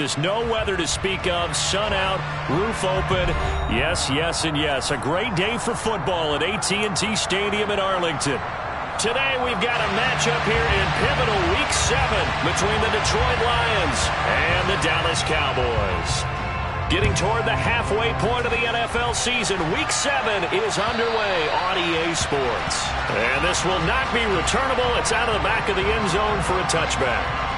There's no weather to speak of. Sun out, roof open. Yes, yes, and yes. A great day for football at AT&T Stadium in Arlington. Today we've got a matchup here in pivotal Week 7 between the Detroit Lions and the Dallas Cowboys. Getting toward the halfway point of the NFL season, Week 7 is underway on EA Sports. And this will not be returnable. It's out of the back of the end zone for a touchback.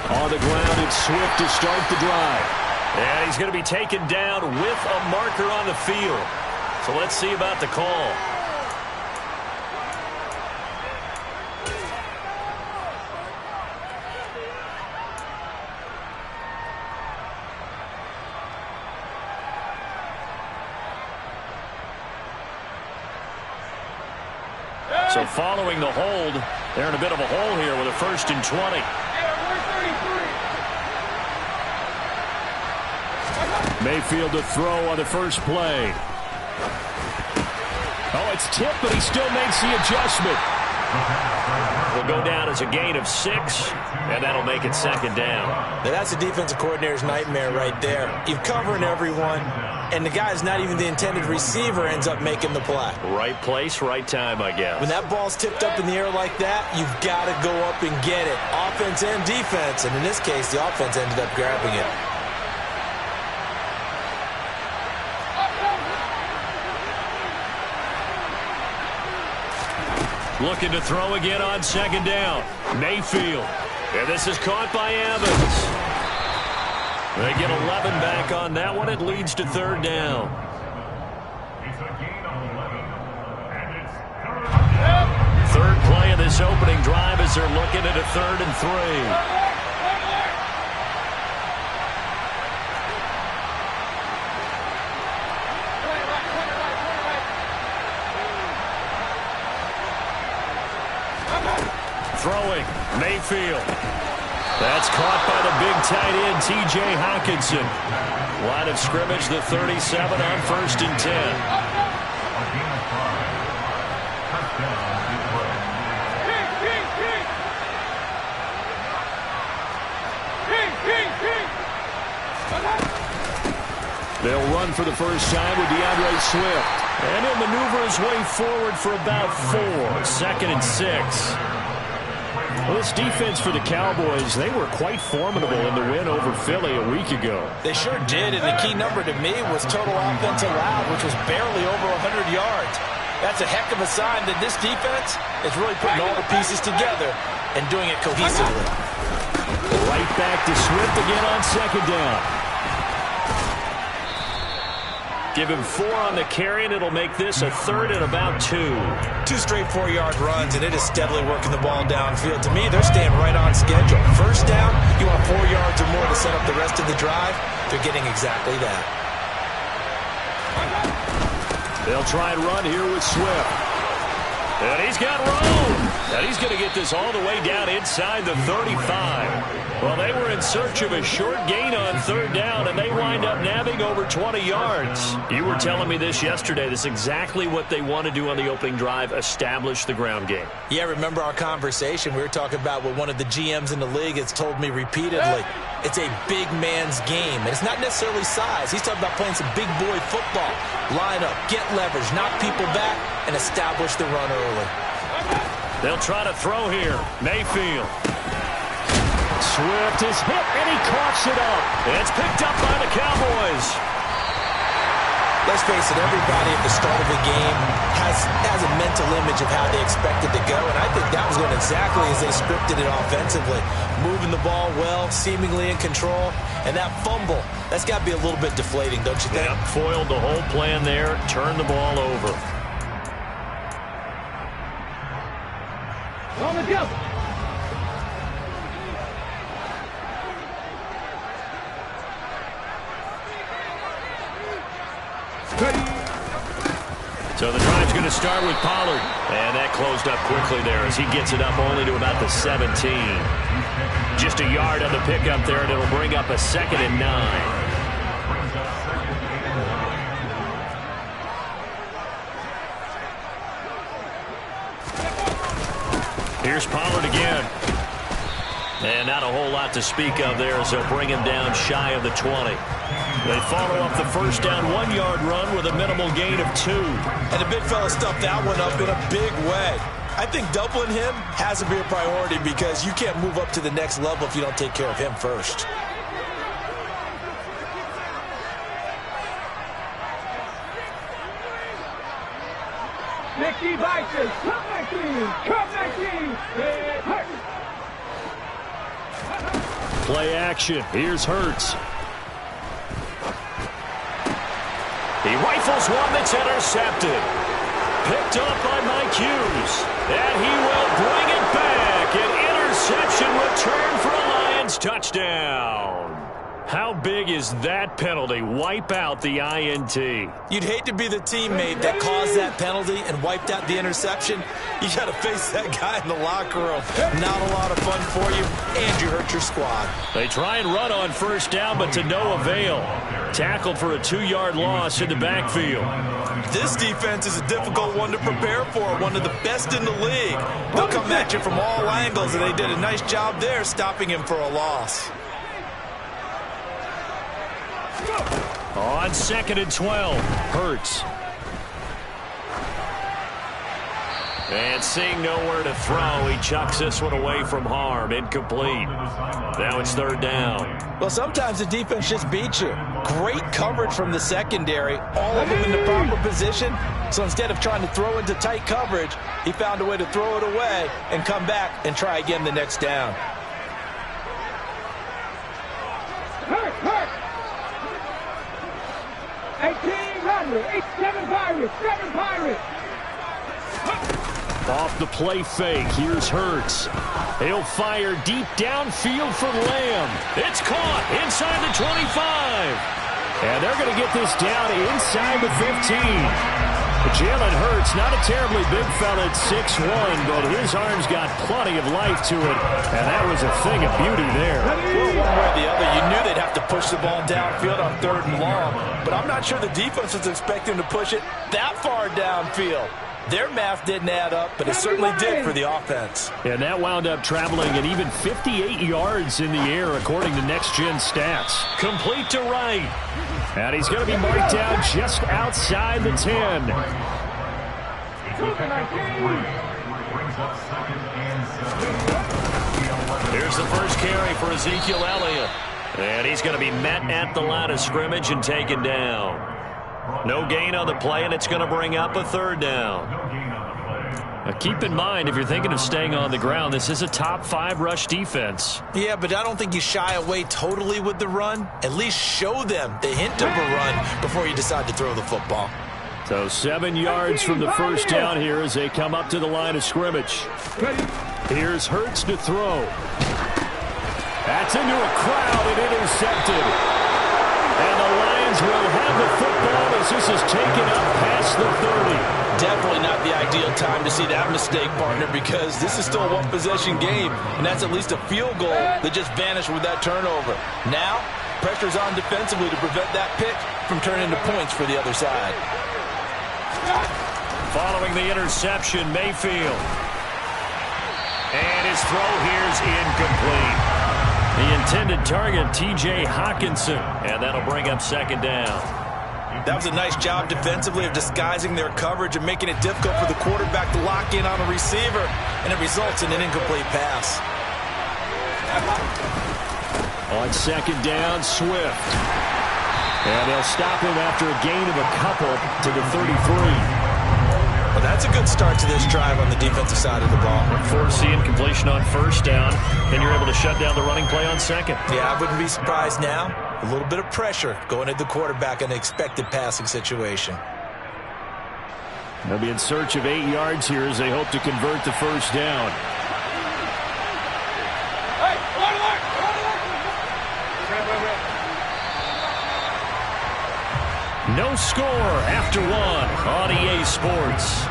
On the ground, it's Swift to start the drive. And he's going to be taken down with a marker on the field. So let's see about the call. So following the hold, they're in a bit of a hole here with a 1st and 20. Mayfield to throw on the first play. Oh, it's tipped, but he still makes the adjustment. Will go down as a gain of 6, and that'll make it 2nd down. Now that's a defensive coordinator's nightmare right there. You're covering everyone, and the guy's not even the intended receiver ends up making the play. Right place, right time, I guess. When that ball's tipped up in the air like that, you've got to go up and get it. Offense and defense, and in this case, the offense ended up grabbing it. Looking to throw again on 2nd down. Mayfield. And this is caught by Evans. They get 11 back on that one. It leads to 3rd down. Third play of this opening drive as they're looking at a 3rd and 3. Throwing, Mayfield. That's caught by the big tight end, T.J. Hockenson. Line of scrimmage, the 37 on 1st and 10. They'll run for the first time with DeAndre Swift. And he'll maneuver his way forward for about 4. 2nd and 6. Well, this defense for the Cowboys, they were quite formidable in the win over Philly a week ago. They sure did, and the key number to me was total offense allowed, which was barely over 100 yards. That's a heck of a sign that this defense is really putting all the pieces together and doing it cohesively. Right back to Swift again on 2nd down. Give him 4 on the carry, and it'll make this a 3rd and about 2. 2 straight 4-yard runs, and it is steadily working the ball downfield. To me, they're staying right on schedule. First down, you want 4 yards or more to set up the rest of the drive. They're getting exactly that. They'll try and run here with Swift. And he's got room. And he's going to get this all the way down inside the 35. Well, they were in search of a short gain on 3rd down, and they wind up nabbing over 20 yards. You were telling me this yesterday. This is exactly what they want to do on the opening drive, establish the ground game. Yeah, remember our conversation? We were talking about what one of the GMs in the league has told me repeatedly. It's a big man's game, and it's not necessarily size. He's talking about playing some big boy football. Line up, get leverage, knock people back, and establish the run early. They'll try to throw here. Mayfield. Swift is hit, and he coughs it up. It's picked up by the Cowboys. Let's face it, everybody at the start of the game has a mental image of how they expect it to go, and I think that was going exactly as they scripted it offensively. Moving the ball well, seemingly in control, and that fumble, that's got to be a little bit deflating, don't you think? Yep, foiled the whole plan there, turned the ball over. On the go. So the drive's going to start with Pollard. And that closed up quickly there as he gets it up only to about the 17. Just a yard on the pickup there, and it'll bring up a 2nd and 9. Here's Pollard again. And not a whole lot to speak of there as they'll bring him down shy of the 20. They follow up the first down 1-yard run with a minimal gain of 2. And the big fella stuffed that one up in a big way. I think doubling him has to be a priority because you can't move up to the next level if you don't take care of him first. Nicky Vices, come back in, it hurts. Play action, here's Hurts. He rifles one that's intercepted. Picked up by Mike Hughes. And he will bring it back. An interception return for a Lions touchdown. How big is that penalty? Wipe out the INT. You'd hate to be the teammate that caused that penalty and wiped out the interception. You got to face that guy in the locker room. Not a lot of fun for you, and you hurt your squad. They try and run on first down, but to no avail. Tackled for a 2-yard loss in the backfield. This defense is a difficult one to prepare for, one of the best in the league. They'll come at you from all angles, and they did a nice job there stopping him for a loss. On 2nd and 12, Hurts. And seeing nowhere to throw, he chucks this one away from harm. Incomplete. Now it's 3rd down. Well, sometimes the defense just beats you. Great coverage from the secondary, all of them in the proper position. So instead of trying to throw into tight coverage, he found a way to throw it away and come back and try again the next down. Hurt. 7 Pirates. Off the play fake, here's Hurts. He'll fire deep downfield for Lamb. It's caught inside the 25. And they're going to get this down inside the 15. Jalen Hurts, not a terribly big fella at 6'1", but his arm's got plenty of life to it. And that was a thing of beauty there. Well, one way or the other, you knew they'd have to push the ball downfield on 3rd and long. But I'm not sure the defense was expecting to push it that far downfield. Their math didn't add up, but it certainly did for the offense. And that wound up traveling at even 58 yards in the air, according to next-gen stats. Complete to Wright. And he's going to be marked down just outside the 10. Here's the first carry for Ezekiel Elliott. And he's going to be met at the line of scrimmage and taken down. No gain on the play, and it's going to bring up a 3rd down. Now keep in mind, if you're thinking of staying on the ground, this is a top 5 rush defense. Yeah, but I don't think you shy away totally with the run. At least show them the hint of a run before you decide to throw the football. So 7 yards from the first down here as they come up to the line of scrimmage. Here's Hurts to throw. That's into a crowd and intercepted. And the Lions will have the football as this is taken up past the 30. Definitely not the ideal time to see that mistake, partner, because this is still a one-possession game, and that's at least a field goal that just vanished with that turnover. Now, pressure's on defensively to prevent that pick from turning into points for the other side. Following the interception, Mayfield. And his throw here's incomplete. The intended target, T.J. Hockenson, and that'll bring up 2nd down. That was a nice job defensively of disguising their coverage and making it difficult for the quarterback to lock in on a receiver, and it results in an incomplete pass. On 2nd down, Swift. And they'll stop him after a gain of a couple to the 33. Well, that's a good start to this drive on the defensive side of the ball. Forcing completion on first down, and you're able to shut down the running play on 2nd. Yeah, I wouldn't be surprised now. A little bit of pressure going at the quarterback in an expected passing situation. They'll be in search of 8 yards here as they hope to convert the first down. No score after one on EA Sports.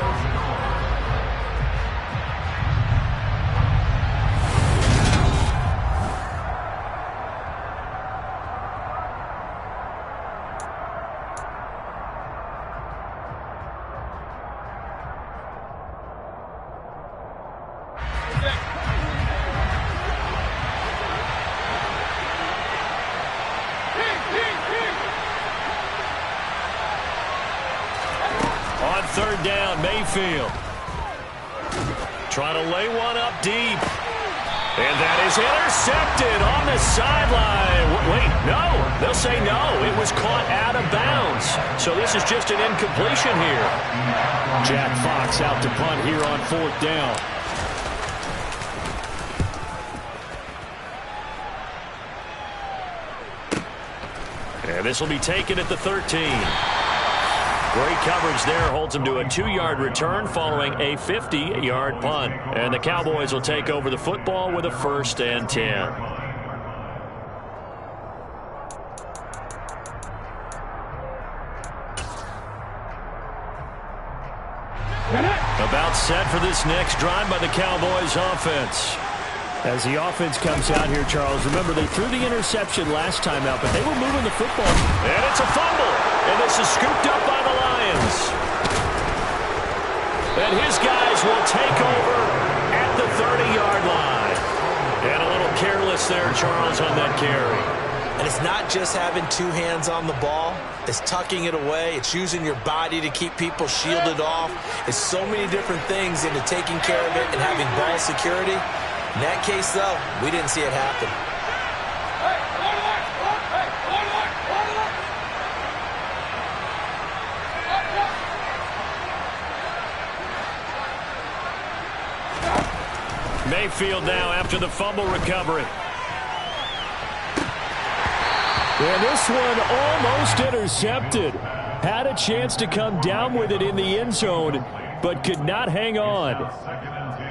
On third down, Mayfield. Trying to lay one up deep. And that is intercepted on the sideline. Wait, no. They'll say no. It was caught out of bounds. So this is just an incompletion here. Jack Fox out to punt here on fourth down. And this will be taken at the 13. Great coverage there, holds him to a 2-yard return following a 50-yard punt. And the Cowboys will take over the football with a 1st and 10. About set for this next drive by the Cowboys offense. As the offense comes out here, Charles, remember they threw the interception last time out, but they were moving the football. And it's a fumble. And this is scooped up by the Lions. And his guys will take over at the 30-yard line. And a little careless there, Charles, on that carry. And it's not just having 2 hands on the ball. It's tucking it away. It's using your body to keep people shielded off. It's so many different things into taking care of it and having ball security. In that case, though, we didn't see it happen. Mayfield now after the fumble recovery. And this one almost intercepted. Had a chance to come down with it in the end zone, but could not hang on.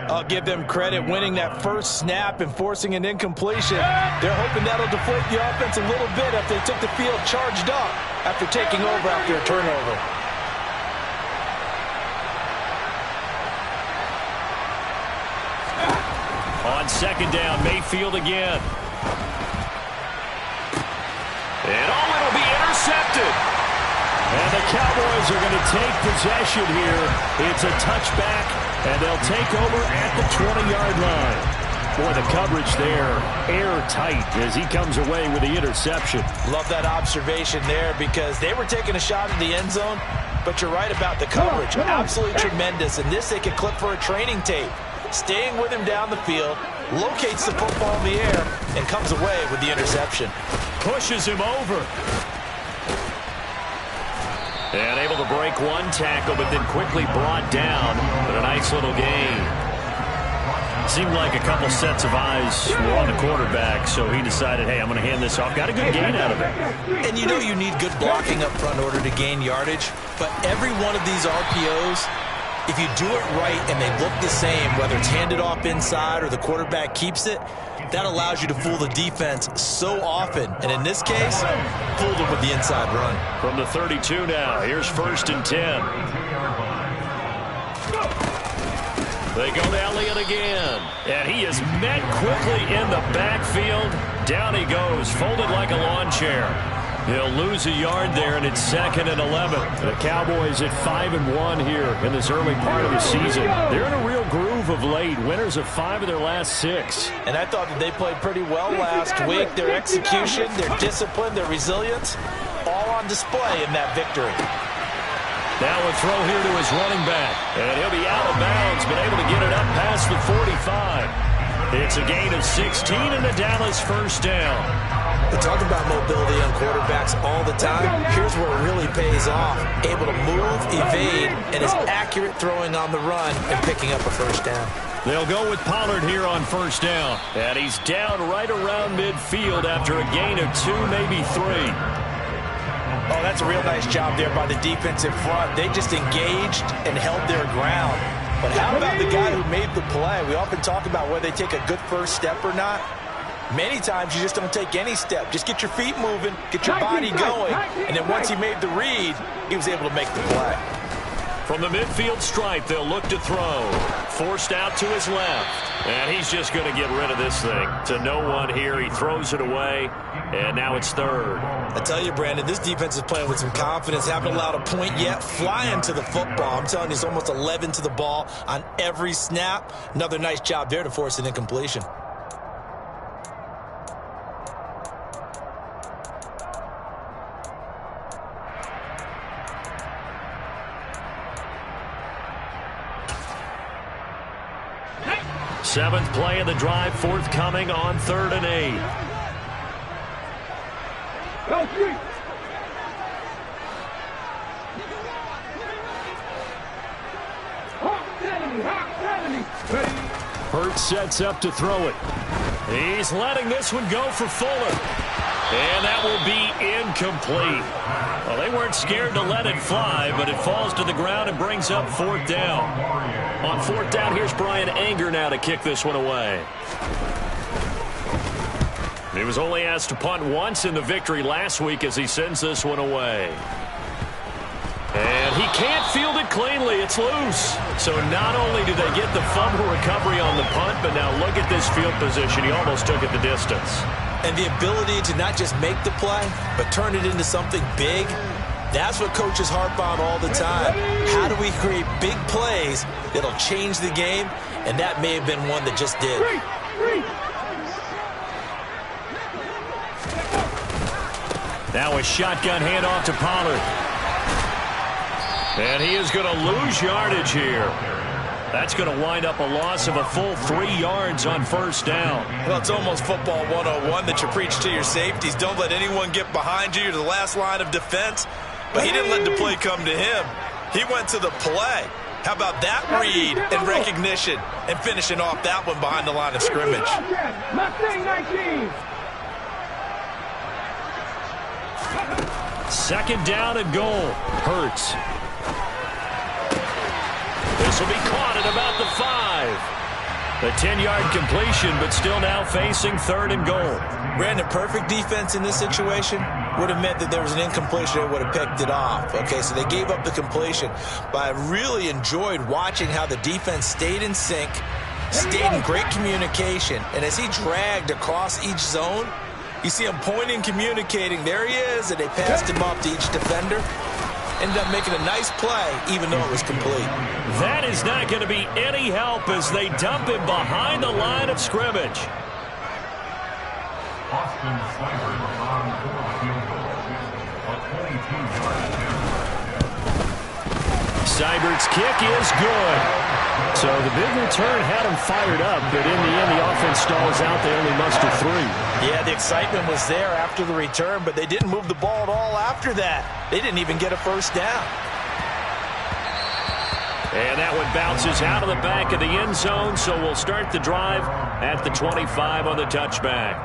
I'll give them credit winning that first snap and forcing an incompletion. They're hoping that'll deflate the offense a little bit after they took the field charged up after taking over after a turnover. On second down, Mayfield again. And it'll be intercepted. And the Cowboys are going to take possession here. It's a touchback, and they'll take over at the 20-yard line. Boy, the coverage there, airtight as he comes away with the interception. Love that observation there because they were taking a shot at the end zone, but you're right about the coverage. Absolutely tremendous. And this they could clip for a training tape. Staying with him down the field, locates the football in the air, and comes away with the interception. Pushes him over. And able to break one tackle, but then quickly brought down. But a nice little gain. Seemed like a couple sets of eyes were on the quarterback, so he decided, hey, I'm going to hand this off. Got a good gain out of it. And you know you need good blocking up front in order to gain yardage, but every one of these RPOs, if you do it right and they look the same, whether it's handed off inside or the quarterback keeps it, that allows you to fool the defense so often. And in this case, fooled them with the inside run. From the 32 now, here's 1st and 10. They go to Elliott again. And he is met quickly in the backfield. Down he goes, folded like a lawn chair. He'll lose a yard there, and it's 2nd and 11. The Cowboys at 5-1 here in this early part of the season. They're in a real groove of late. Winners of 5 of their last 6. And I thought that they played pretty well last week. Their execution, their discipline, their resilience, all on display in that victory. Now a throw here to his running back. And he'll be out of bounds, but able to get it up past the 45. It's a gain of 16 and the Dallas 1st down. We talk about mobility on quarterbacks all the time. Here's where it really pays off. Able to move, evade, and is accurate throwing on the run and picking up a 1st down. They'll go with Pollard here on 1st down. And he's down right around midfield after a gain of 2, maybe 3. Oh, that's a real nice job there by the defense in front. They just engaged and held their ground. But how about the guy who made the play? We often talk about whether they take a good first step or not. Many times you just don't take any step. Just get your feet moving, get your body going, and then once he made the read, he was able to make the play. From the midfield stripe, they'll look to throw. Forced out to his left. And he's just going to get rid of this thing. To no one here. He throws it away. And now it's third. I tell you, Brandon, this defense is playing with some confidence. Haven't allowed a point yet. Flying to the football. I'm telling you, it's almost 11 to the ball on every snap. Another nice job there to force an incompletion. Seventh play of the drive forthcoming on 3rd and 8. Hurts sets up to throw it. He's letting this one go for Fuller. And that will be incomplete. Well, they weren't scared to let it fly, but it falls to the ground and brings up 4th down. On 4th down, here's Brian Anger now to kick this one away. He was only asked to punt once in the victory last week as he sends this one away. And he can't field it cleanly. It's loose. So not only did they get the fumble recovery on the punt, but now look at this field position. He almost took it the distance. And the ability to not just make the play, but turn it into something big, that's what coaches harp on all the time. How do we create big plays that'll change the game? And that may have been one that just did. Now a shotgun handoff to Pollard. And he is going to lose yardage here. That's going to wind up a loss of a full 3 yards on 1st down. Well, it's almost football 101 that you preach to your safeties. Don't let anyone get behind you. You're the last line of defense. But he didn't let the play come to him. He went to the play. How about that read and recognition and finishing off that one behind the line of scrimmage? Second down and goal. Hurts. This will be caught at about the 5. A 10-yard completion, but still now facing 3rd and goal. Brandon, perfect defense in this situation would have meant that there was an incompletion and would have picked it off. Okay, so they gave up the completion. But I really enjoyed watching how the defense stayed in sync, stayed in great communication. And as he dragged across each zone, you see him pointing, communicating. There he is, and they passed him off to each defender. Ended up making a nice play, even though it was complete. That is not going to be any help as they dump him behind the line of scrimmage. Seibert's kick is good. So the big return had him fired up, but in the end, the offense stalls out. They only muster 3. Yeah, the excitement was there after the return, but they didn't move the ball at all after that. They didn't even get a 1st down. And that one bounces out of the back of the end zone, so we'll start the drive at the 25 on the touchback.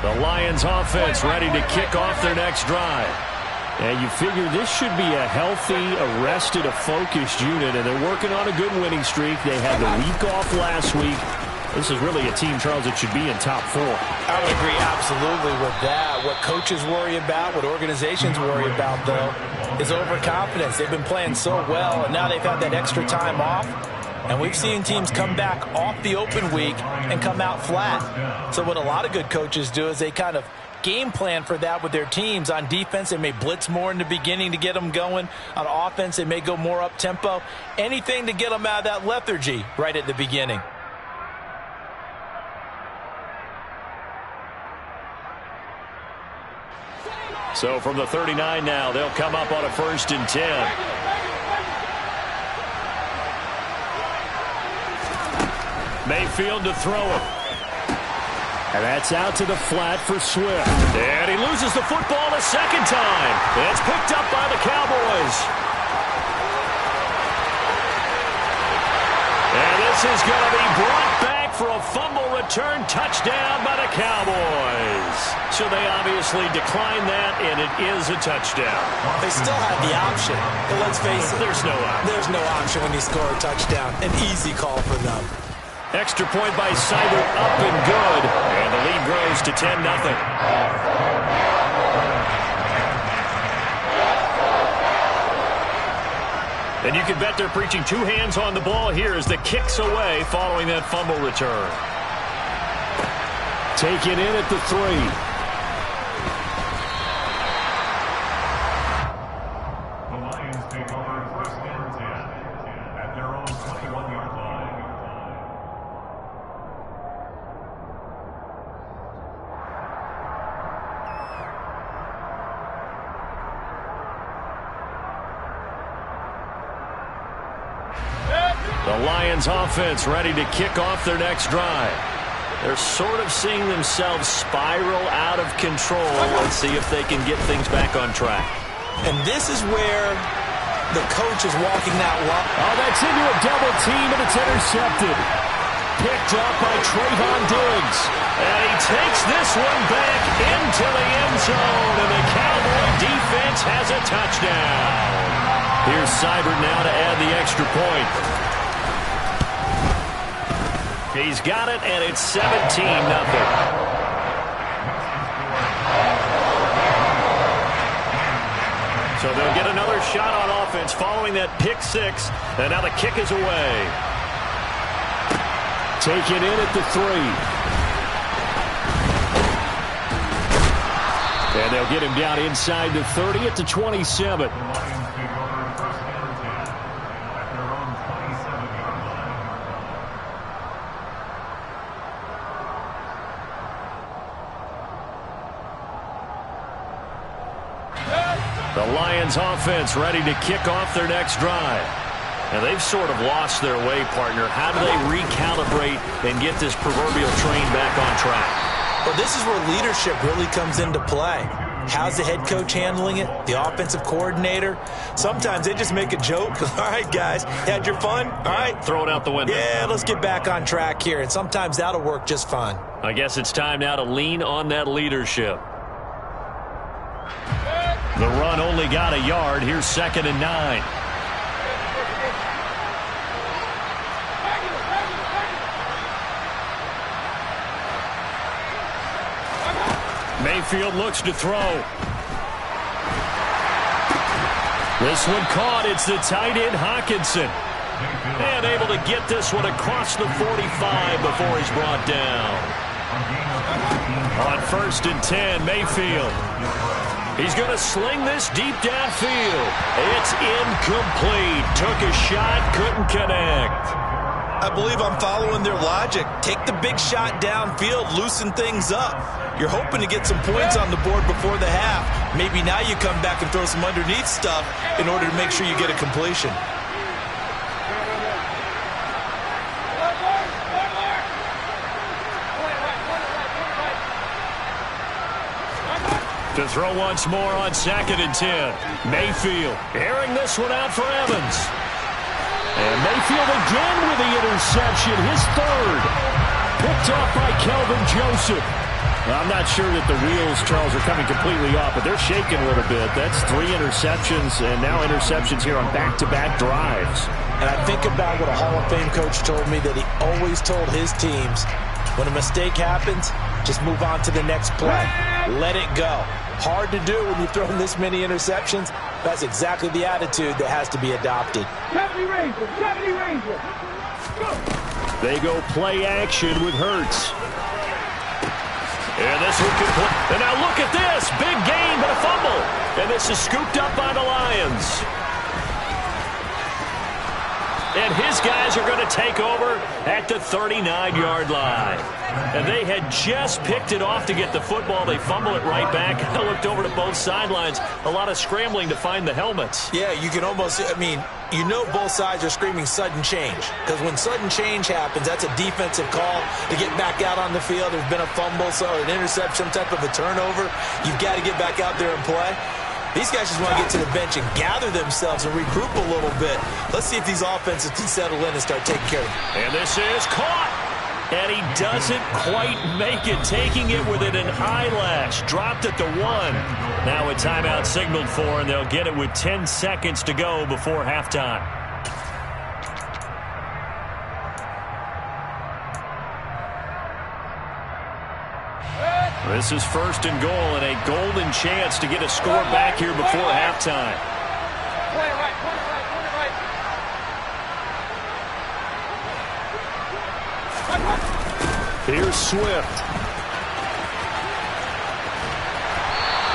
The Lions offense ready to kick off their next drive. And you figure this should be a healthy, arrested, a focused unit, and they're working on a good winning streak. They had the week off last week. This is really a team, Charles, that should be in top 4. I would agree absolutely with that. What coaches worry about, what organizations worry about, though, is overconfidence. They've been playing so well, and now they've had that extra time off. And we've seen teams come back off the open week and come out flat. So what a lot of good coaches do is they kind of game plan for that with their teams. On defense, they may blitz more in the beginning to get them going. On offense, they may go more up-tempo. Anything to get them out of that lethargy right at the beginning. So from the 39 now, they'll come up on a 1st and 10. Mayfield to throw it. And that's out to the flat for Swift. And he loses the football a second time. It's picked up by the Cowboys. And this is going to be brought back for a fumble return touchdown by the Cowboys. So they obviously declined that, and it is a touchdown. They still have the option, but let's face it. There's no option. There's no option when you score a touchdown. An easy call for them. Extra point by Seibert, up and good, and the lead grows to 10-0. And you can bet they're preaching two hands on the ball here as the kick's away following that fumble return. Taken in at the 3. The Lions take over first and 10 at their own 21-yard line. The Lions offense ready to kick off their next drive. They're sort of seeing themselves spiral out of control. Let's see if they can get things back on track. And this is where the coach is walking that line. Oh, that's into a double team, and it's intercepted. Picked up by Trayvon Diggs. And he takes this one back into the end zone, and the Cowboy defense has a touchdown. Here's Seibert now to add the extra point. He's got it, and it's 17-0. So they'll get another shot on offense following that pick 6, and now the kick is away. Take it in at the 3. And they'll get him down inside the 30 at the 27. The Lions offense ready to kick off their next drive. And they've sort of lost their way, partner. How do they recalibrate and get this proverbial train back on track? Well, this is where leadership really comes into play. How's the head coach handling it? The offensive coordinator? Sometimes they just make a joke. All right, guys, had your fun? All right. Throw it out the window. Yeah, let's get back on track here. And sometimes that'll work just fine. I guess it's time now to lean on that leadership. The run only got a yard. Here's 2nd and 9. Mayfield looks to throw. This one caught. It's the tight end, Hawkinson. And able to get this one across the 45 before he's brought down. On 1st and 10, Mayfield. He's going to sling this deep downfield. It's incomplete. Took a shot, couldn't connect. I believe I'm following their logic. Take the big shot downfield, loosen things up. You're hoping to get some points on the board before the half. Maybe now you come back and throw some underneath stuff in order to make sure you get a completion. To throw once more on 2nd and 10. Mayfield airing this one out for Evans. And Mayfield again with the interception, his 3rd. Picked off by Kelvin Joseph. I'm not sure that the wheels, Charles, are coming completely off, but they're shaking a little bit. That's 3 interceptions, and now interceptions here on back-to-back drives. And I think about what a Hall of Fame coach told me, that he always told his teams, when a mistake happens, just move on to the next play. Let it go. Hard to do when you're throwing this many interceptions. That's exactly the attitude that has to be adopted. 70 Ranger, 70 Ranger. Go. They go play action with Hurts. And this one complete. And now look at this. Big gain, but a fumble. And this is scooped up by the Lions. And his guys are going to take over at the 39-yard line. And they had just picked it off to get the football. They fumble it right back. I looked over to both sidelines. A lot of scrambling to find the helmets. Yeah, you can almost, you know both sides are screaming sudden change. Because when sudden change happens, that's a defensive call to get back out on the field. There's been a fumble, so an interception, some type of a turnover. You've got to get back out there and play. These guys just want to get to the bench and gather themselves and regroup a little bit. Let's see if these offenses can settle in and start taking care of it. And this is caught. And he doesn't quite make it, taking it within an eyelash. Dropped at the 1. Now a timeout signaled for, and they'll get it with 10 seconds to go before halftime. This is 1st and goal, and a golden chance to get a score back here before halftime. Here's Swift.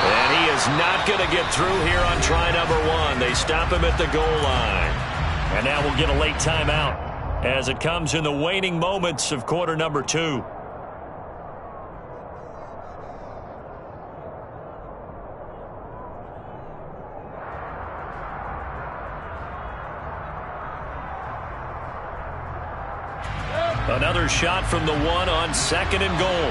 And he is not going to get through here on try number 1. They stop him at the goal line. And now we'll get a late timeout as it comes in the waning moments of quarter number 2. Another shot from the 1 on 2nd and goal.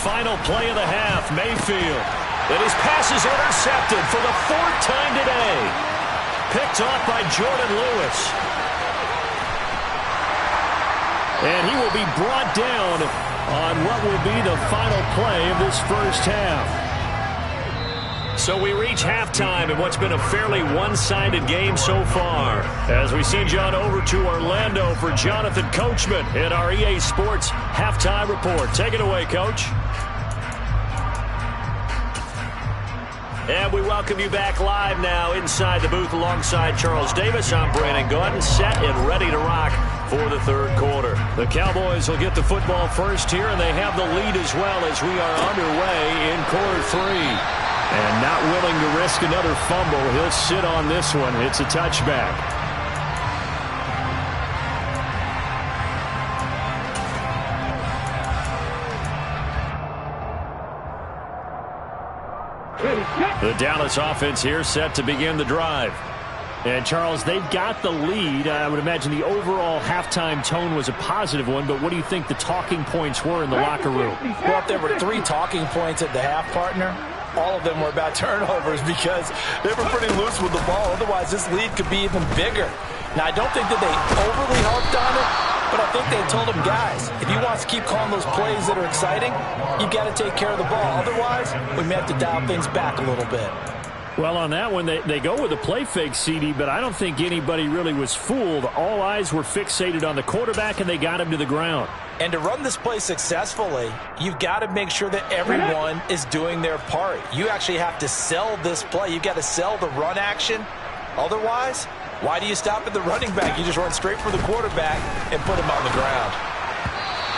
Final play of the half, Mayfield. And his pass is intercepted for the 4th time today. Picked off by Jordan Lewis. And he will be brought down on what will be the final play of this first half. So we reach halftime in what's been a fairly one-sided game so far. As we send John over to Orlando for Jonathan Coachman in our EA Sports Halftime Report. Take it away, Coach. And we welcome you back live now inside the booth alongside Charles Davis. I'm Brandon Gordon, set and ready to rock for the 3rd quarter. The Cowboys will get the football first here, and they have the lead as well as we are underway in quarter 3. And not willing to risk another fumble, he'll sit on this one. It's a touchback. The Dallas offense here set to begin the drive. And, Charles, they've got the lead. I would imagine the overall halftime tone was a positive one, but what do you think the talking points were in the locker room? Well, if there were 3 talking points at the half, partner, all of them were about turnovers because they were pretty loose with the ball. Otherwise, this lead could be even bigger. Now, I don't think that they overly harped on it, but I think they told them, guys, if he wants to keep calling those plays that are exciting, you've got to take care of the ball. Otherwise, we may have to dial things back a little bit. Well, on that one, they go with a play fake, CD, but I don't think anybody really was fooled. All eyes were fixated on the quarterback, and they got him to the ground. And to run this play successfully, you've got to make sure that everyone is doing their part. You actually have to sell this play. You've got to sell the run action. Otherwise, why do you stop at the running back? You just run straight for the quarterback and put him on the ground.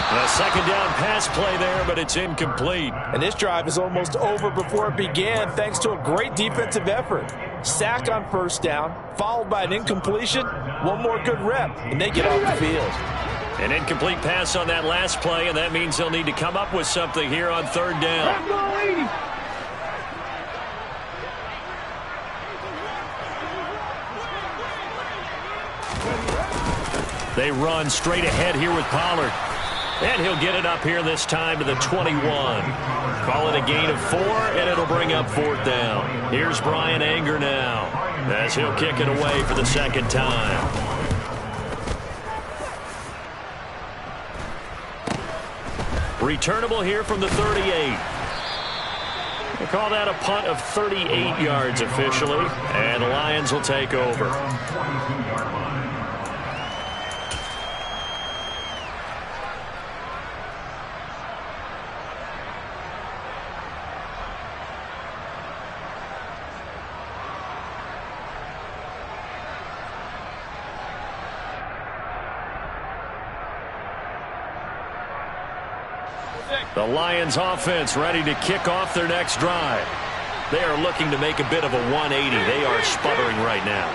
A 2nd down pass play there, but it's incomplete. And this drive is almost over before it began thanks to a great defensive effort. Sack on 1st down, followed by an incompletion. One more good rep, and they get off the field. An incomplete pass on that last play, and that means they'll need to come up with something here on 3rd down. They run straight ahead here with Pollard. And he'll get it up here this time to the 21. Call it a gain of 4, and it'll bring up 4th down. Here's Brian Anger now as he'll kick it away for the 2nd time. Returnable here from the 38. They call that a punt of 38 yards officially, and the Lions will take over. The Lions offense ready to kick off their next drive. They are looking to make a bit of a 180. They are sputtering right now.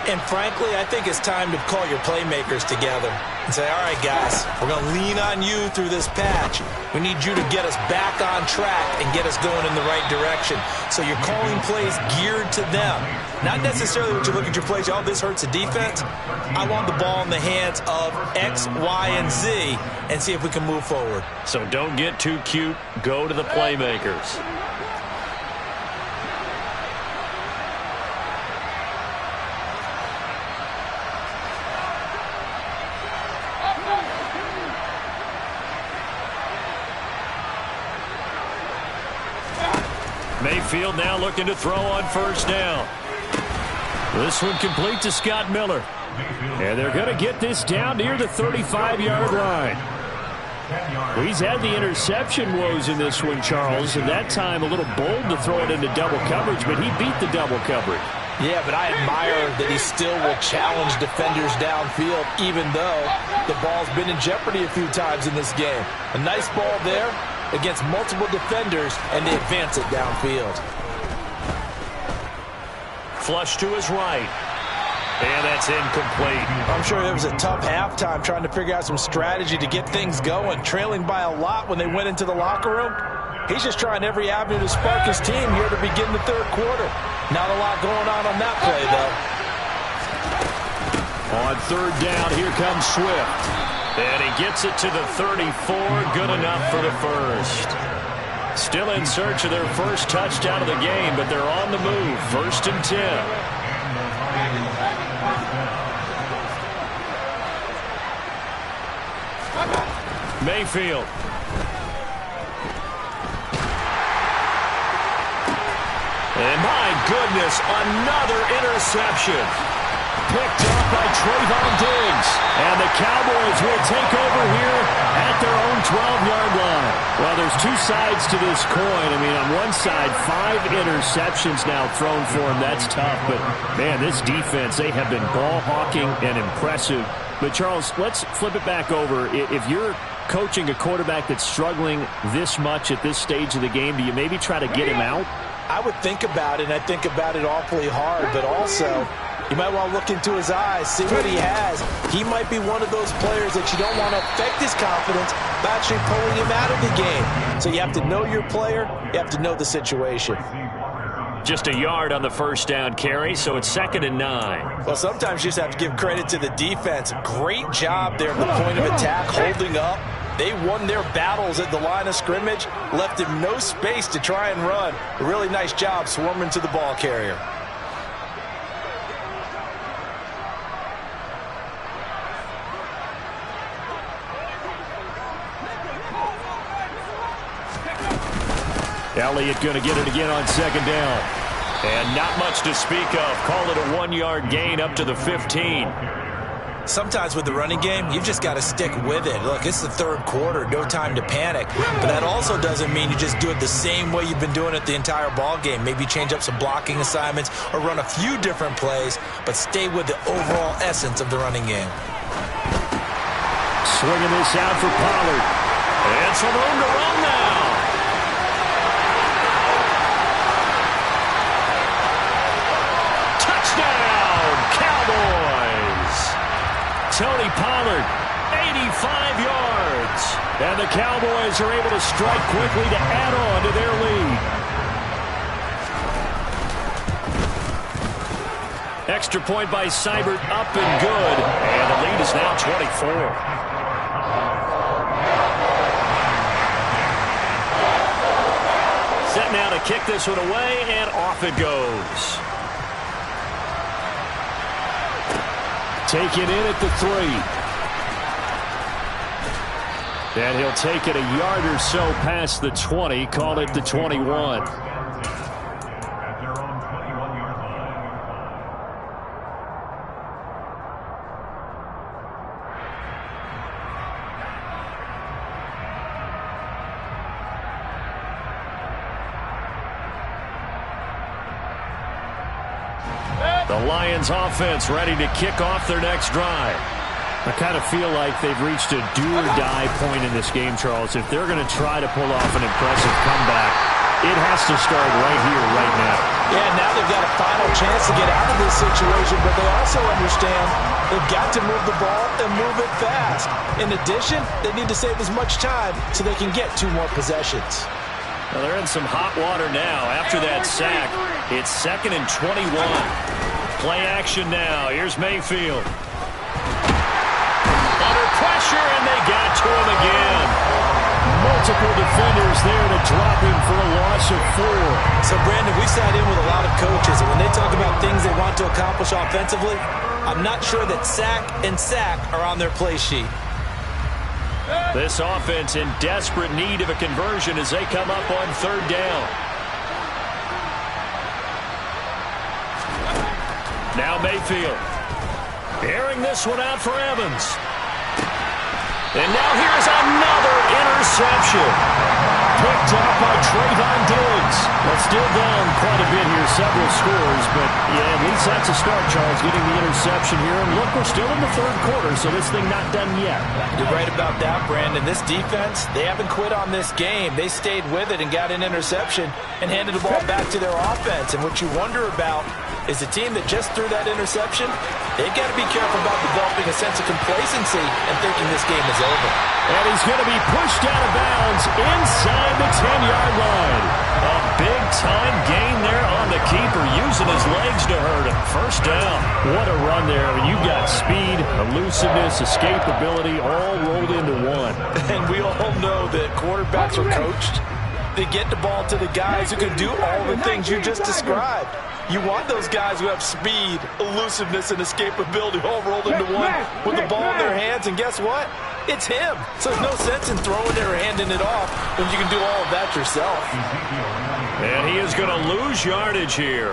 And frankly, I think it's time to call your playmakers together and say, all right, guys, we're going to lean on you through this patch. We need you to get us back on track and get us going in the right direction. So you're calling plays geared to them. Not necessarily what you look at your plays, oh, this hurts the defense. I want the ball in the hands of X, Y, and Z and see if we can move forward. So don't get too cute. Go to the playmakers. Mayfield now looking to throw on first down. This one complete to Scott Miller. And they're going to get this down near the 35-yard line. He's had the interception woes in this one, Charles, and that time a little bold to throw it into double coverage, but he beat the double coverage. Yeah, but I admire that he still will challenge defenders downfield, even though the ball's been in jeopardy a few times in this game. A nice ball there against multiple defenders, and they advance it downfield. Flush to his right. And that's incomplete. I'm sure it was a tough halftime trying to figure out some strategy to get things going, trailing by a lot when they went into the locker room. He's just trying every avenue to spark his team here to begin the third quarter. Not a lot going on that play, though. On third down, here comes Swift. And he gets it to the 34, good enough for the first. Still in search of their first touchdown of the game, but they're on the move. 1st and 10. Mayfield. And my goodness, another interception. Picked up by Trayvon Diggs. And the Cowboys will take over here at their own 12-yard line. Well, there's two sides to this coin. I mean, on one side, 5 interceptions now thrown for him. That's tough. But, man, this defense, they have been ball hawking and impressive. But, Charles, let's flip it back over. If you're coaching a quarterback that's struggling this much at this stage of the game, do you maybe try to get him out? I would think about it, and I think about it awfully hard, but also you might want to look into his eyes, see what he has. He might be one of those players that you don't want to affect his confidence by actually pulling him out of the game. So you have to know your player, you have to know the situation. Just a yard on the first down carry, so it's 2nd and 9. Well, sometimes you just have to give credit to the defense. Great job there at the point of attack, holding up. They won their battles at the line of scrimmage, left him no space to try and run. A really nice job swarming to the ball carrier. Elliott going to get it again on 2nd down. And not much to speak of. Call it a 1-yard gain up to the 15. Sometimes with the running game, you've just got to stick with it. Look, it's the third quarter, no time to panic. But that also doesn't mean you just do it the same way you've been doing it the entire ball game. Maybe change up some blocking assignments or run a few different plays, but stay with the overall essence of the running game. Swinging this out for Pollard. And some room to run now. Touchdown, Cowboys. Tony Pollard, 85 yards. And the Cowboys are able to strike quickly to add on to their lead. Extra point by Seibert, up and good. And the lead is now 24. Set now to kick this one away, and off it goes. Taken in at the 3. And he'll take it a yard or so past the 20, call it the 21. At their own 21-yard line. The Lions offense ready to kick off their next drive. I kind of feel like they've reached a do-or-die point in this game, Charles. If they're going to try to pull off an impressive comeback, it has to start right here, right now. Yeah, now they've got a final chance to get out of this situation, but they also understand they've got to move the ball and move it fast. In addition, they need to save as much time so they can get 2 more possessions. Well, they're in some hot water now. After that sack, it's 2nd and 21. Play action now. Here's Mayfield. Under pressure, and they got to him again. Multiple defenders there to drop him for a loss of 4. So, Brandon, we sat in with a lot of coaches, and when they talk about things they want to accomplish offensively, I'm not sure that sack and sack are on their play sheet. This offense in desperate need of a conversion as they come up on 3rd down. Now Mayfield. Airing this one out for Evans. And now here's another interception. Picked up by Trayvon Diggs. Well, still down quite a bit here, several scores, but yeah, at least that's a start, Charles, getting the interception here. And look, we're still in the 3rd quarter, so this thing not done yet. You're right about that, Brandon. This defense, they haven't quit on this game. They stayed with it and got an interception and handed the ball back to their offense. And what you wonder about is the team that just threw that interception, they've got to be careful about developing a sense of complacency and thinking this game is over. And he's going to be pushed out of bounds inside the 10-yard line. A big-time gain there on the keeper, using his legs to hurt him. First down. What a run there. You've got speed, elusiveness, escapability, all rolled into one. And we all know that quarterbacks are coached. They get the ball to the guys who can do all the things you just described. You want those guys who have speed, elusiveness, and escapability all rolled into one with the ball in their hands, and guess what? It's him. So there's no sense in throwing it or handing it off when you can do all of that yourself. And he is going to lose yardage here.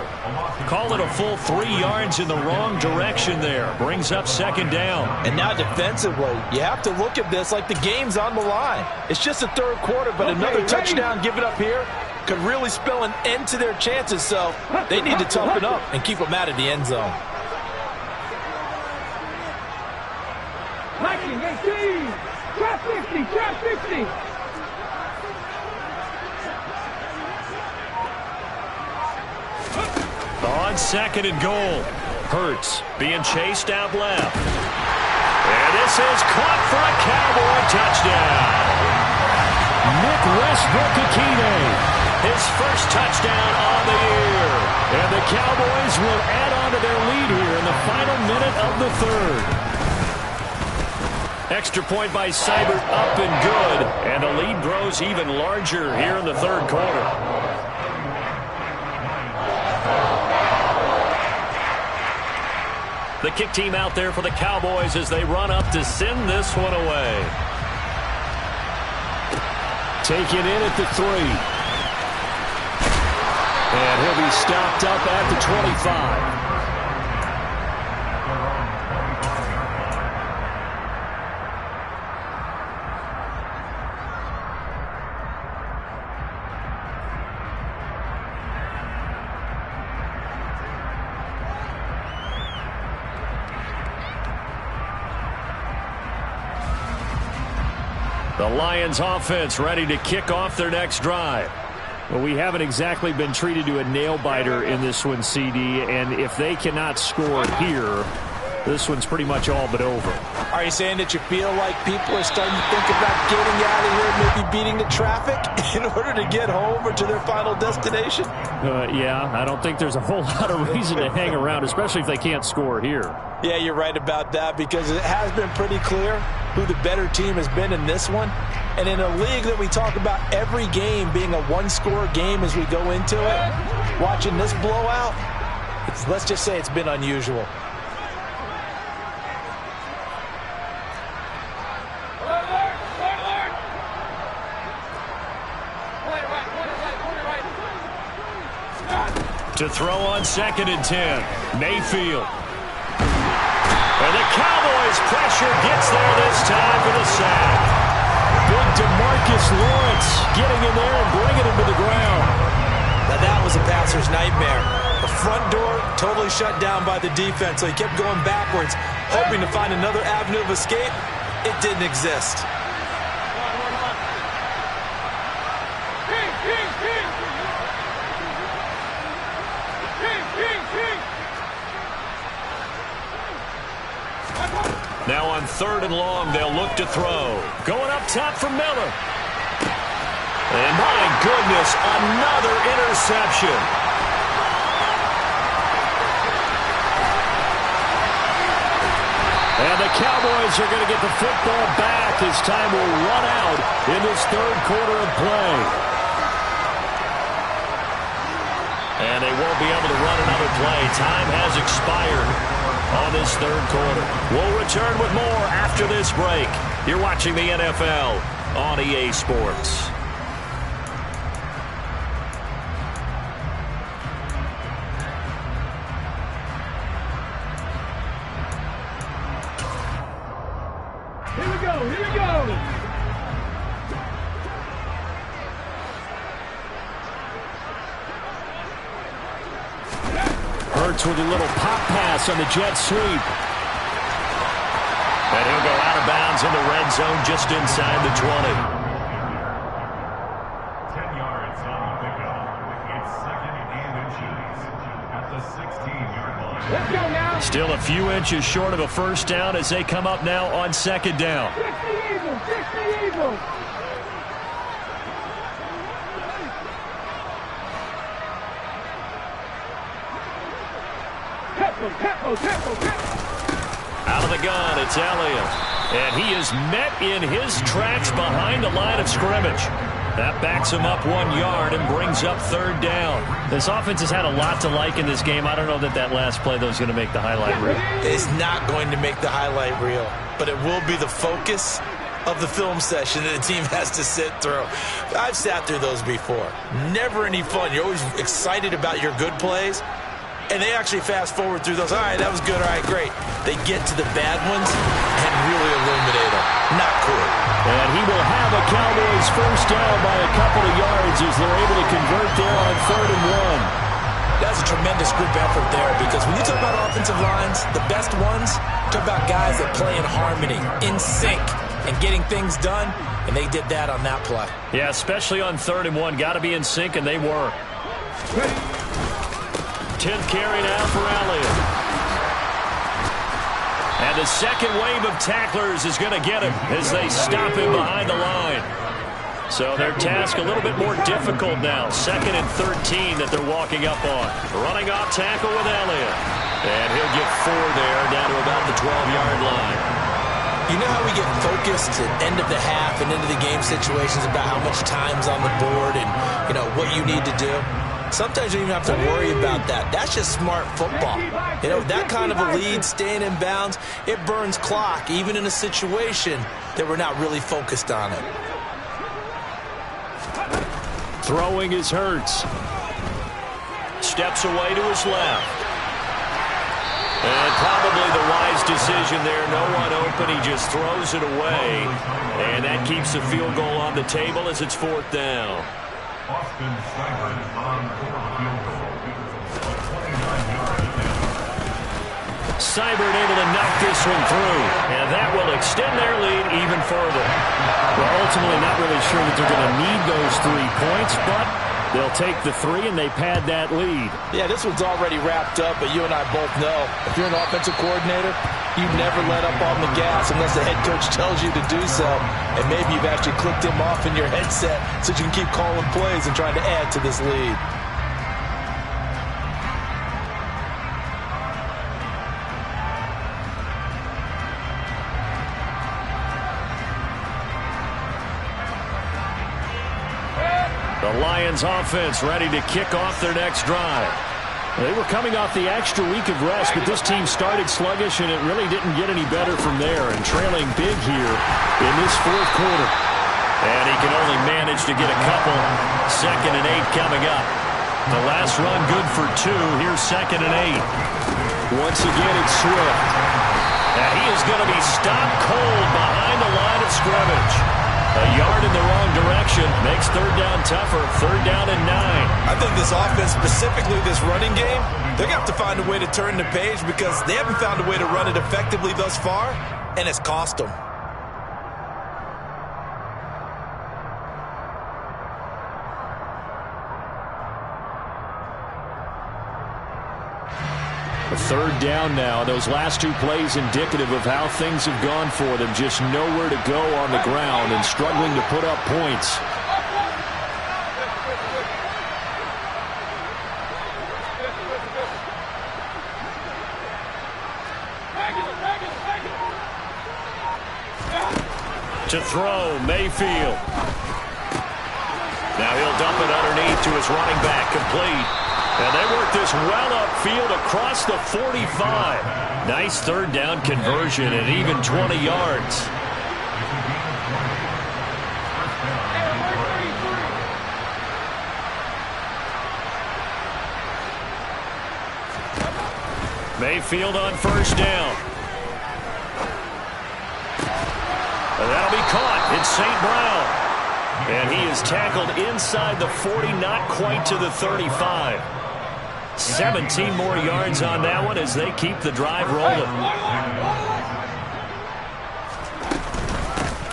Call it a full 3 yards in the wrong direction there. Brings up 2nd down. And now defensively, you have to look at this like the game's on the line. It's just the 3rd quarter, but another touchdown given up here could really spell an end to their chances, so they need to toughen up and keep them out of the end zone. Liking 18, trap 50, trap 50. On 2nd and goal. Hurts being chased out left. And this is caught for a Cowboy touchdown. Nick Westbrook-Akine. His first touchdown on the year. And the Cowboys will add on to their lead here in the final minute of the 3rd. Extra point by Seibert, up and good. And the lead grows even larger here in the 3rd quarter. The kick team out there for the Cowboys as they run up to send this one away. Taken in at the 3. And he'll be stopped up at the 25. The Lions offense ready to kick off their next drive. Well, we haven't exactly been treated to a nail-biter in this one, CD, and if they cannot score here, this one's pretty much all but over. Are you saying that you feel like people are starting to think about getting out of here and maybe beating the traffic in order to get home or to their final destination? Yeah, I don't think there's a whole lot of reason to hang around, especially if they can't score here. Yeah, you're right about that, because it has been pretty clear who the better team has been in this one. And in a league that we talk about every game being a one-score game as we go into it, watching this blowout, let's just say it's been unusual. To throw on 2nd and 10, Mayfield. And the Cowboys' pressure gets there this time for the sack. Big DeMarcus Lawrence getting in there and bringing him to the ground. Now that was a passer's nightmare. The front door totally shut down by the defense, so he kept going backwards, hoping to find another avenue of escape. It didn't exist. on 3rd and long, they'll look to throw. Going up top for Miller. And my goodness, another interception. And the Cowboys are going to get the football back as time will run out in this 3rd quarter of play. And they won't be able to run another play. Time has expired on this 3rd quarter. We'll return with more after this break. You're watching the NFL on EA Sports. Here we go, here we go. Hurts with a little pop pass on the jet sweep. And he'll go out of bounds in the red zone just inside the 20. 10 yards on the pickup. It's 2nd and inches at the 16-yard line. Let's go now. Still a few inches short of a first down as they come up now on 2nd down. Fix the Eagles, fix the Eagles. Tempo. Out of the gun, it's Elliott. And he is met in his tracks behind the line of scrimmage. That backs him up 1 yard and brings up 3rd down. This offense has had a lot to like in this game. I don't know that last play, though, is going to make the highlight reel. It's not going to make the highlight reel, but it will be the focus of the film session that the team has to sit through. I've sat through those before. Never any fun. You're always excited about your good plays. And they actually fast forward through those. All right, that was good. All right, great. They get to the bad ones and really illuminate them. Not cool. And he will have a Cowboys first down by a couple of yards as they're able to convert there on 3rd and 1. That's a tremendous group effort there because when you talk about offensive lines, the best ones, talk about guys that play in harmony, in sync, and getting things done, and they did that on that play. Yeah, especially on 3rd and 1. Got to be in sync, and they were. 10th carry now for Elliott. And the second wave of tacklers is going to get him as they stop him behind the line. So their task a little bit more difficult now. 2nd and 13 that they're walking up on. Running off tackle with Elliott. And he'll get 4 there down to about the 12-yard line. You know how we get focused at end of the half and into the game situations about how much time's on the board and, you know, what you need to do? Sometimes you don't even have to worry about that. That's just smart football. You know, that kind of a lead, staying in bounds, it burns clock, even in a situation that we're not really focused on it. Throwing is Hurts. Steps away to his left. And probably the wise decision there. No one open. He just throws it away. And that keeps the field goal on the table as it's 4th down. Austin Seibert on 4th field goal. A 29-yard attempt. Seibert able to knock this one through. And that will extend their lead even further. Well, ultimately not really sure that they're going to need those 3 points, but they'll take the 3 and they pad that lead. Yeah, this one's already wrapped up, but you and I both know if you're an offensive coordinator, you never let up on the gas unless the head coach tells you to do so. And maybe you've actually clicked him off in your headset so you can keep calling plays and trying to add to this lead. The Lions offense ready to kick off their next drive. They were coming off the extra week of rest, but this team started sluggish, and it really didn't get any better from there, and trailing big here in this 4th quarter. And he can only manage to get a couple. 2nd and 8 coming up. The last run good for 2. Here's 2nd and 8. Once again, it's Swift. And he is going to be stopped cold behind the line of scrimmage. A yard in the wrong direction makes 3rd down tougher. 3rd down and 9. I think this offense, specifically this running game, they're going to have to find a way to turn the page because they haven't found a way to run it effectively thus far, and it's cost them. A third down now. Those last two plays indicative of how things have gone for them. Just nowhere to go on the ground and struggling to put up points. To throw, Mayfield. Now he'll dump it underneath to his running back, complete. And they work this well upfield across the 45. Nice third down conversion and even 20 yards. Mayfield on first down. And that'll be caught. It's St. Brown. And he is tackled inside the 40, not quite to the 35. 17 more yards on that one as they keep the drive rolling.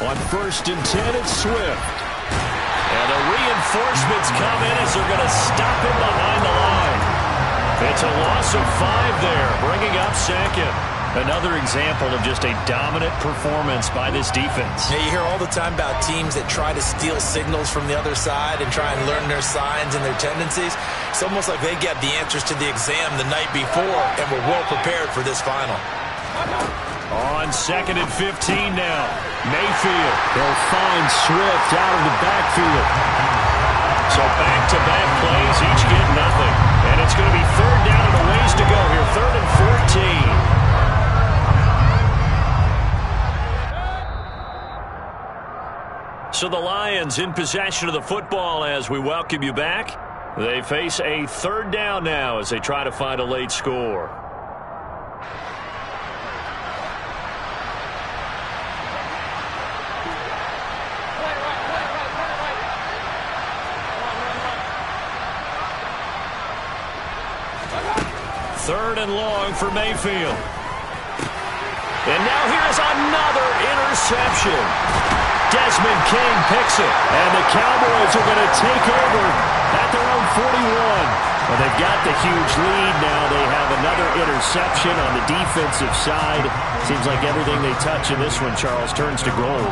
On first and 10, it's Swift. And the reinforcements come in as they're going to stop him behind the line. It's a loss of 5 there, bringing up second. Another example of just a dominant performance by this defense. Yeah, you hear all the time about teams that try to steal signals from the other side and try and learn their signs and their tendencies. It's almost like they get the answers to the exam the night before and were well prepared for this final. On second and 15 now. Mayfield. They'll find Swift out of the backfield. So back-to-back plays, each get nothing. And it's going to be third down and a ways to go here. Third and 14. So the Lions in possession of the football as we welcome you back. They face a third down now as they try to find a late score. Third and long for Mayfield. And now here's another interception. Desmond King picks it, and the Cowboys are going to take over at their own 41. Well, they've got the huge lead now. They have another interception on the defensive side. Seems like everything they touch in this one, Charles, turns to gold.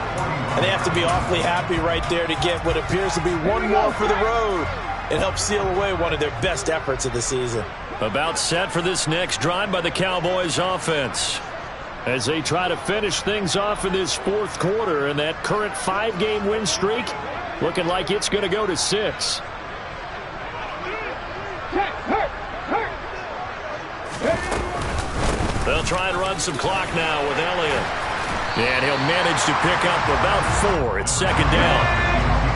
And they have to be awfully happy right there to get what appears to be one more for the road and help seal away one of their best efforts of the season. About set for this next drive by the Cowboys offense, as they try to finish things off in this fourth quarter, and that current 5-game win streak looking like it's going to go to 6. They'll try and run some clock now with Elliott. And he'll manage to pick up about 4. It's second down.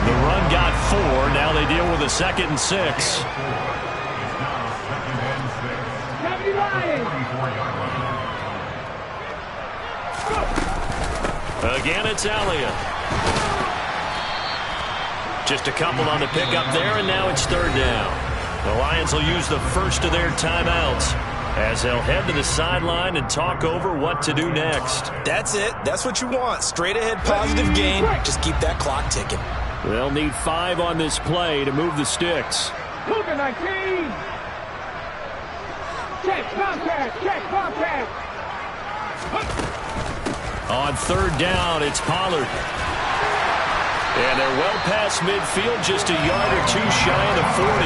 The run got 4. Now they deal with a second and 6. Again, it's Elliott. Just a couple on the pickup there, and now it's third down. The Lions will use the first of their timeouts as they'll head to the sideline and talk over what to do next. That's it. That's what you want. Straight ahead positive gain. Just keep that clock ticking. They'll need 5 on this play to move the sticks. Cougar 19. Check contact. Check contact. On third down, it's Pollard. And they're well past midfield, just a yard or 2 shy of the 40.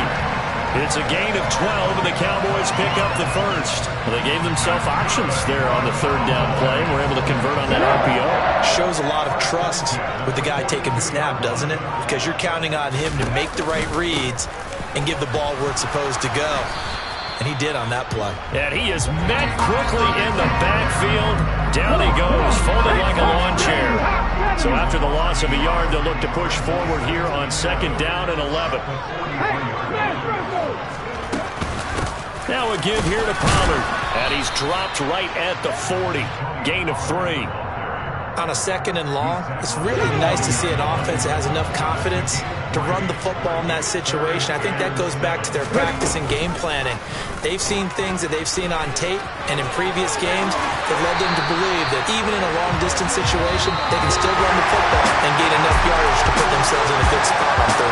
It's a gain of 12, and the Cowboys pick up the first. Well, they gave themselves options there on the third down play and were able to convert on that RPO. Shows a lot of trust with the guy taking the snap, doesn't it? Because you're counting on him to make the right reads and give the ball where it's supposed to go. And he did on that play. And he is met quickly in the backfield. Down he goes, folded like a lawn chair. So after the loss of a yard, they'll look to push forward here on second down and 11. Now a give here to Pollard. And he's dropped right at the 40. Gain of 3. On a second and long, it's really nice to see an offense that has enough confidence to run the football in that situation. I think that goes back to their practice and game planning. They've seen things that they've seen on tape and in previous games that led them to believe that even in a long-distance situation, they can still run the football and gain enough yardage to put themselves in a good spot on third.